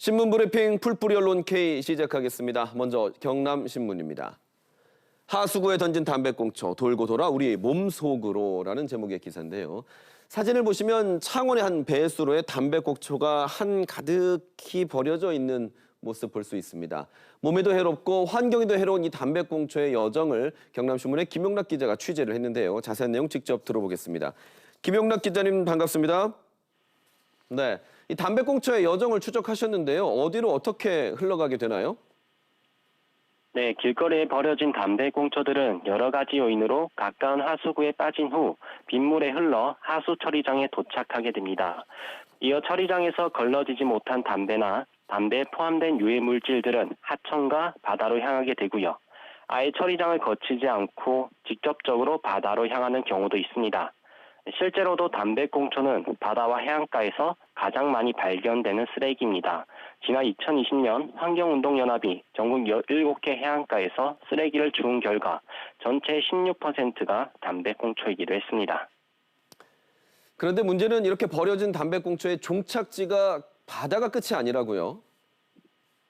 신문 브리핑 풀뿌리 언론 K 시작하겠습니다. 먼저 경남신문입니다. 하수구에 던진 담배꽁초 돌고 돌아 우리 몸속으로라는 제목의 기사인데요. 사진을 보시면 창원의 한 배수로에 담배꽁초가 한가득히 버려져 있는 모습 볼 수 있습니다. 몸에도 해롭고 환경에도 해로운 이 담배꽁초의 여정을 경남신문의 김용락 기자가 취재를 했는데요. 자세한 내용 직접 들어보겠습니다. 김용락 기자님 반갑습니다. 네, 이 담배꽁초의 여정을 추적하셨는데요. 어디로 어떻게 흘러가게 되나요? 네, 길거리에 버려진 담배꽁초들은 여러 가지 요인으로 가까운 하수구에 빠진 후 빗물에 흘러 하수 처리장에 도착하게 됩니다. 이어 처리장에서 걸러지지 못한 담배나 담배에 포함된 유해 물질들은 하천과 바다로 향하게 되고요. 아예 처리장을 거치지 않고 직접적으로 바다로 향하는 경우도 있습니다. 실제로도 담배꽁초는 바다와 해안가에서 가장 많이 발견되는 쓰레기입니다. 지난 2020년 환경운동연합이 전국 17개 해안가에서 쓰레기를 주운 결과 전체의 16%가 담배꽁초이기도 했습니다. 그런데 문제는 이렇게 버려진 담배꽁초의 종착지가 바다가 끝이 아니라고요?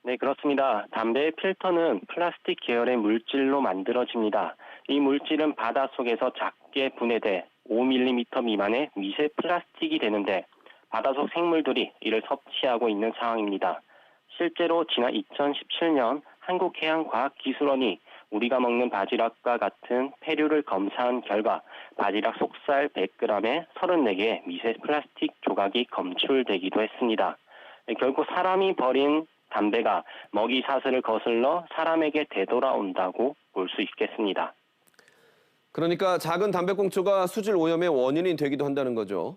네, 그렇습니다. 담배의 필터는 플라스틱 계열의 물질로 만들어집니다. 이 물질은 바닷속에서 작게 분해돼 5mm 미만의 미세 플라스틱이 되는데 바닷속 생물들이 이를 섭취하고 있는 상황입니다. 실제로 지난 2017년 한국해양과학기술원이 우리가 먹는 바지락과 같은 폐류를 검사한 결과 바지락 속살 100g에 34개의 미세 플라스틱 조각이 검출되기도 했습니다. 결국 사람이 버린 담배가 먹이 사슬을 거슬러 사람에게 되돌아온다고 볼 수 있겠습니다. 그러니까 작은 담배꽁초가 수질 오염의 원인이 되기도 한다는 거죠.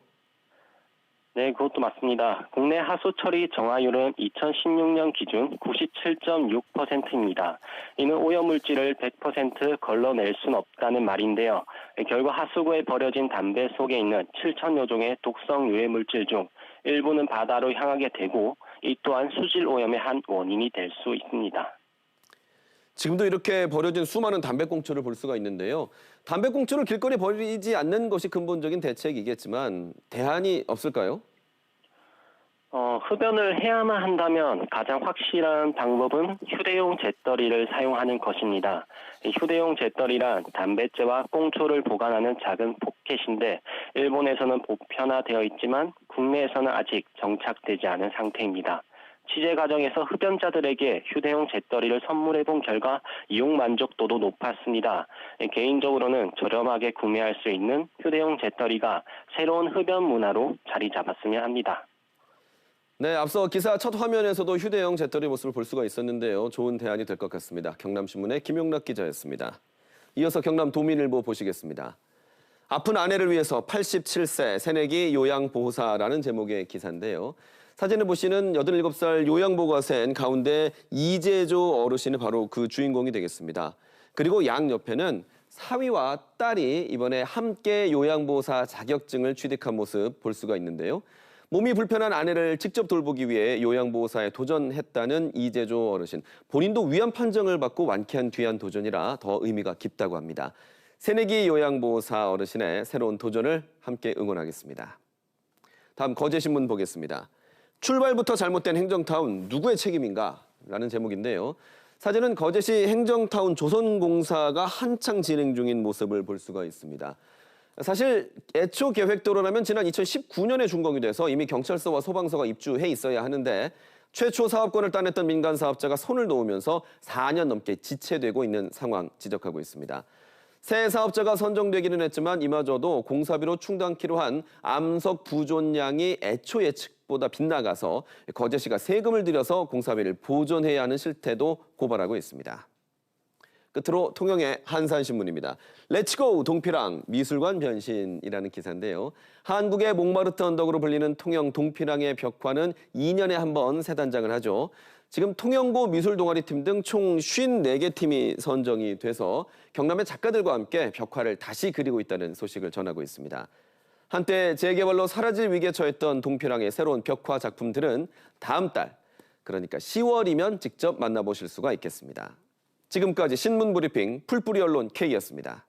네, 그것도 맞습니다. 국내 하수 처리 정화율은 2016년 기준 97.6%입니다. 이는 오염물질을 100% 걸러낼 수는 없다는 말인데요. 결국 하수구에 버려진 담배 속에 있는 7천여 종의 독성 유해물질 중 일부는 바다로 향하게 되고 이 또한 수질 오염의 한 원인이 될 수 있습니다. 지금도 이렇게 버려진 수많은 담배꽁초를 볼 수가 있는데요. 담배꽁초를 길거리에 버리지 않는 것이 근본적인 대책이겠지만 대안이 없을까요? 흡연을 해야만 한다면 가장 확실한 방법은 휴대용 재떨이를 사용하는 것입니다. 휴대용 재떨이란 담뱃재와 꽁초를 보관하는 작은 포켓인데 일본에서는 보편화되어 있지만 국내에서는 아직 정착되지 않은 상태입니다. 취재 과정에서 흡연자들에게 휴대용 재떨이를 선물해 본 결과 이용 만족도도 높았습니다. 개인적으로는 저렴하게 구매할 수 있는 휴대용 재떨이가 새로운 흡연 문화로 자리 잡았으면 합니다. 네, 앞서 기사 첫 화면에서도 휴대용 재떨이 모습을 볼 수가 있었는데요. 좋은 대안이 될 것 같습니다. 경남신문의 김용락 기자였습니다. 이어서 경남도민일보 보시겠습니다. 아픈 아내를 위해서 87세 새내기 요양보호사라는 제목의 기사인데요. 사진을 보시는 87살 요양보호사인 가운데 이재조 어르신이 바로 그 주인공이 되겠습니다. 그리고 양 옆에는 사위와 딸이 이번에 함께 요양보호사 자격증을 취득한 모습 볼 수가 있는데요. 몸이 불편한 아내를 직접 돌보기 위해 요양보호사에 도전했다는 이재조 어르신. 본인도 위암 판정을 받고 완쾌한 뒤한 도전이라 더 의미가 깊다고 합니다. 새내기 요양보호사 어르신의 새로운 도전을 함께 응원하겠습니다. 다음 거제신문 보겠습니다. 출발부터 잘못된 행정타운 누구의 책임인가? 라는 제목인데요. 사진은 거제시 행정타운 조선공사가 한창 진행 중인 모습을 볼 수가 있습니다. 사실 애초 계획대로라면 지난 2019년에 준공이 돼서 이미 경찰서와 소방서가 입주해 있어야 하는데 최초 사업권을 따냈던 민간 사업자가 손을 놓으면서 4년 넘게 지체되고 있는 상황 지적하고 있습니다. 새 사업자가 선정되기는 했지만 이마저도 공사비로 충당키로 한 암석 부존량이 애초 예측보다 빗나가서 거제시가 세금을 들여서 공사비를 보존해야 하는 실태도 고발하고 있습니다. 끝으로 통영의 한산신문입니다. 렛츠고 동피랑 미술관 변신이라는 기사인데요. 한국의 몽마르트 언덕으로 불리는 통영 동피랑의 벽화는 2년에 한 번 새 단장을 하죠. 지금 통영고 미술동아리팀 등 총 54개 팀이 선정이 돼서 경남의 작가들과 함께 벽화를 다시 그리고 있다는 소식을 전하고 있습니다. 한때 재개발로 사라질 위기에 처했던 동피랑의 새로운 벽화 작품들은 다음 달, 그러니까 10월이면 직접 만나보실 수가 있겠습니다. 지금까지 신문 브리핑 풀뿌리 언론 K였습니다.